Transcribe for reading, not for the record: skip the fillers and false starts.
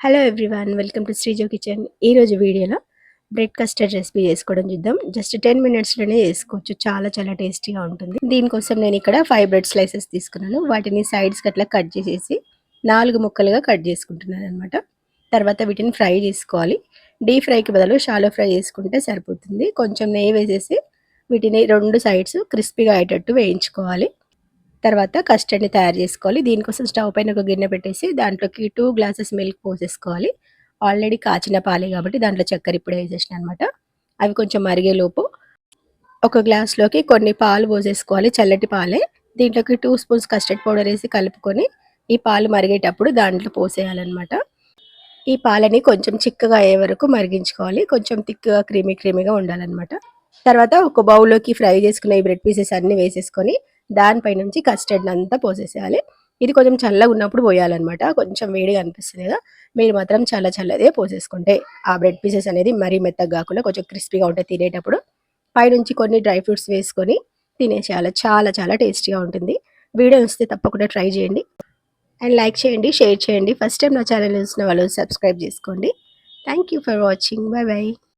Hello everyone, welcome to Sreejo kitchen. ఈరోజు వీడియోలో bread custard recipe చేసుకోవడం చూద్దాం. జస్ట్ 10 మినిట్స్లోనే చేసుకోవచ్చు. చాలా చాలా టేస్టీగా ఉంటుంది. దీనికోసం నేను ఇక్కడ 5 బ్రెడ్ స్లైసెస్ తీసుకున్నాను. వాటిని సైడ్స్కి అట్లా కట్ చేసేసి 4 ముక్కలుగా కట్ చేసుకుంటున్నాను అనమాట. తర్వాత వీటిని ఫ్రై చేసుకోవాలి. డీప్ ఫ్రైకి బదులు షాలో ఫ్రై చేసుకుంటే సరిపోతుంది. కొంచెం నెయ్యి వేసేసి వీటిని 2 సైడ్స్ క్రిస్పీగా అయ్యేటట్టు వేయించుకోవాలి. తర్వాత కస్టర్డ్‌ని తయారు చేసుకోవాలి. దీనికోసం స్టవ్ పైన ఒక గిన్నె పెట్టేసి దాంట్లోకి 2 గ్లాసెస్ మిల్క్ పోసేసుకోవాలి. ఆల్రెడీ కాచిన పాలే కాబట్టి దాంట్లో చక్కెర ఇప్పుడే వేసేసినా అనమాట. అవి కొంచెం మరిగేలోపు ఒక గ్లాస్‌లోకి కొన్ని పాలు పోసేసుకోవాలి, చల్లటి పాలే. దీంట్లోకి 2 స్పూన్స్ కస్టర్డ్ పౌడర్ వేసి కలుపుకొని ఈ పాలు మరిగేటప్పుడు దాంట్లో పోసేయాలన్నమాట. ఈ పాలని కొంచెం చిక్కగా అయ్యే వరకు మరిగించుకోవాలి. కొంచెం థిక్‌గా క్రీమీగా ఉండాలన్నమాట. తర్వాత ఒక బౌల్‌లోకి ఫ్రై చేసుకున్న ఈ బ్రెడ్ పీసెస్ అన్నీ వేసేసుకొని దానిపై నుంచి కస్టర్డ్‌ని అంతా పోసేసేయాలి. ఇది కొంచెం చల్లగా ఉన్నప్పుడు పోయాలన్నమాట. కొంచెం వేడిగా అనిపిస్తుంది కదా! మీరు మాత్రం చల్లదే పోసేసుకుంటే ఆ బ్రెడ్ పీసెస్ అనేది మరీ మెత్తగా కాకుండా కొంచెం క్రిస్పీగా ఉంటాయి తినేటప్పుడు. పైనుంచి కొన్ని డ్రై ఫ్రూట్స్ వేసుకొని తినేసేయాలి. చాలా చాలా టేస్టీగా ఉంటుంది. వీడియో నచ్చితే తప్పకుండా ట్రై చేయండి. అండ్ లైక్ చేయండి, షేర్ చేయండి. ఫస్ట్ టైం నా ఛానల్ చూసిన వాళ్ళు సబ్స్క్రైబ్ చేసుకోండి. Thank you for watching. By by.